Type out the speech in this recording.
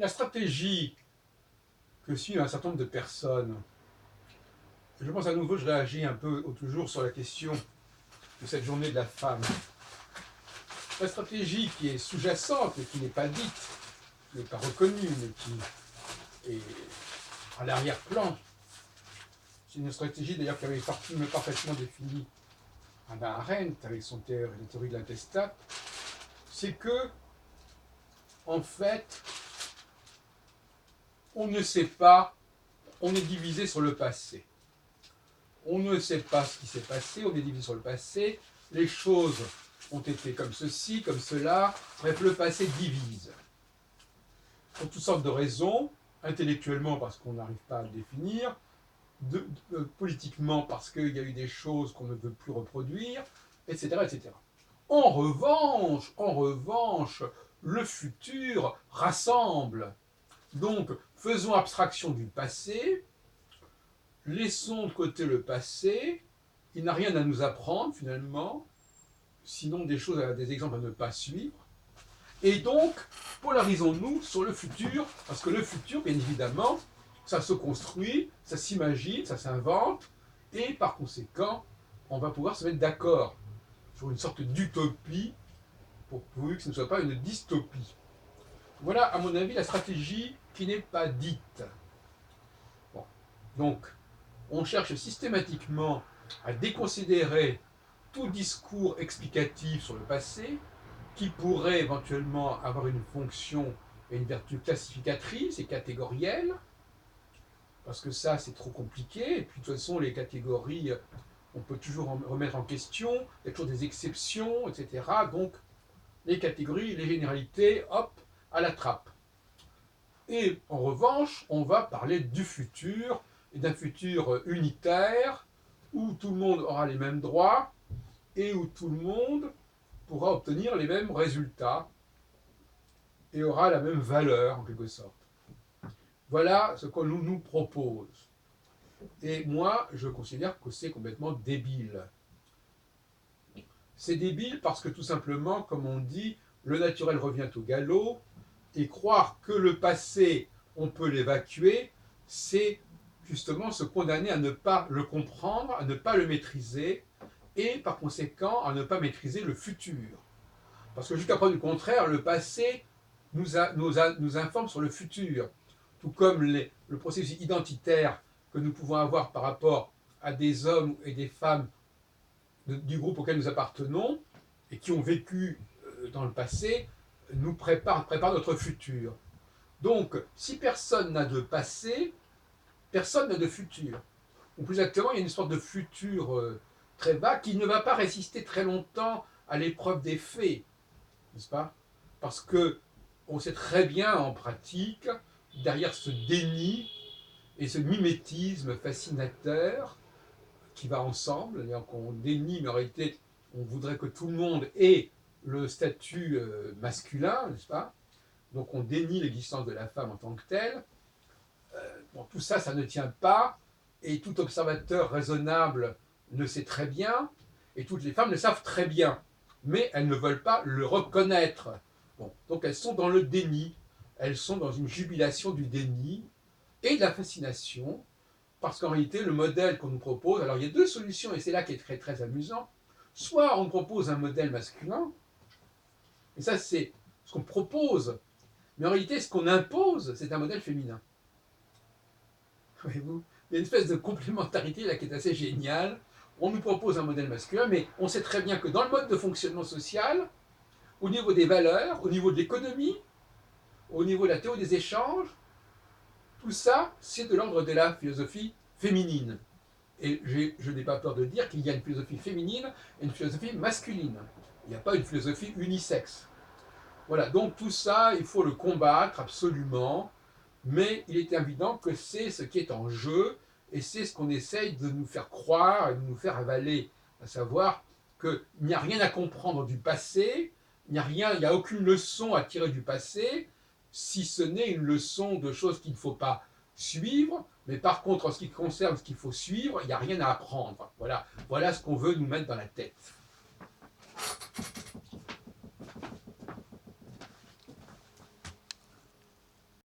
La stratégie que suivent un certain nombre de personnes, je pense à nouveau, je réagis un peu toujours sur la question de cette journée de la femme. La stratégie qui est sous-jacente, mais qui n'est pas dite, qui n'est pas reconnue, mais qui est à l'arrière-plan, c'est une stratégie d'ailleurs qui avait parfaitement définie Hannah Arendt avec son théorie de l'intestat, c'est que, en fait, on ne sait pas, on est divisé sur le passé. On ne sait pas ce qui s'est passé, on est divisé sur le passé, les choses ont été comme ceci, comme cela, bref, le passé divise. Pour toutes sortes de raisons, intellectuellement parce qu'on n'arrive pas à le définir, politiquement parce qu'il y a eu des choses qu'on ne veut plus reproduire, etc., etc. En revanche, le futur rassemble. Donc, faisons abstraction du passé, laissons de côté le passé, il n'a rien à nous apprendre finalement, sinon des exemples à ne pas suivre. Et donc, polarisons-nous sur le futur, parce que le futur, bien évidemment, ça se construit, ça s'imagine, ça s'invente, et par conséquent, on va pouvoir se mettre d'accord sur une sorte d'utopie, pourvu que ce ne soit pas une dystopie. Voilà, à mon avis, la stratégie qui n'est pas dite. Bon. Donc, on cherche systématiquement à déconsidérer tout discours explicatif sur le passé, qui pourrait éventuellement avoir une fonction et une vertu classificatrice et catégorielle, parce que ça, c'est trop compliqué. Et puis, de toute façon, les catégories, on peut toujours en remettre en question, il y a toujours des exceptions, etc. Donc, les catégories, les généralités, hop, à la trappe. Et en revanche, on va parler du futur, et d'un futur unitaire, où tout le monde aura les mêmes droits, et où tout le monde pourra obtenir les mêmes résultats, et aura la même valeur, en quelque sorte. Voilà ce qu'on nous propose. Et moi, je considère que c'est complètement débile. C'est débile parce que tout simplement, comme on dit, le naturel revient au galop, et croire que le passé, on peut l'évacuer, c'est justement se condamner à ne pas le comprendre, à ne pas le maîtriser, et par conséquent à ne pas maîtriser le futur. Parce que jusqu'à preuve du contraire, le passé nous informe sur le futur, tout comme le processus identitaire que nous pouvons avoir par rapport à des hommes et des femmes du groupe auquel nous appartenons et qui ont vécu dans le passé, nous prépare notre futur. Donc, si personne n'a de passé, personne n'a de futur. Ou plus exactement, il y a une sorte de futur très bas qui ne va pas résister très longtemps à l'épreuve des faits, n'est-ce pas? Parce que on sait très bien en pratique, derrière ce déni et ce mimétisme fascinateur qui va ensemble, c'est-à-dire qu'on dénie, mais en réalité, on voudrait que tout le monde ait le statut masculin, n'est-ce pas? Donc on dénie l'existence de la femme en tant que telle. Bon, tout ça, ça ne tient pas, et tout observateur raisonnable le sait très bien, et toutes les femmes le savent très bien, mais elles ne veulent pas le reconnaître. Bon, donc elles sont dans le déni, elles sont dans une jubilation du déni et de la fascination, parce qu'en réalité, le modèle qu'on nous propose, alors il y a deux solutions, et c'est là qui est très très amusant. Soit on propose un modèle masculin, et ça c'est ce qu'on propose, mais en réalité, ce qu'on impose, c'est un modèle féminin. Voyez-vous, il y a une espèce de complémentarité là qui est assez géniale. On nous propose un modèle masculin, mais on sait très bien que dans le mode de fonctionnement social, au niveau des valeurs, au niveau de l'économie, au niveau de la théorie des échanges, tout ça, c'est de l'ordre de la philosophie féminine. Et je n'ai pas peur de dire qu'il y a une philosophie féminine et une philosophie masculine. Il n'y a pas une philosophie unisexe. Voilà, donc tout ça, il faut le combattre absolument, mais il est évident que c'est ce qui est en jeu, et c'est ce qu'on essaye de nous faire croire et de nous faire avaler, à savoir qu'il n'y a rien à comprendre du passé, il n'y a aucune leçon à tirer du passé, si ce n'est une leçon de choses qu'il ne faut pas suivre, mais par contre, en ce qui concerne ce qu'il faut suivre, il n'y a rien à apprendre. Voilà ce qu'on veut nous mettre dans la tête.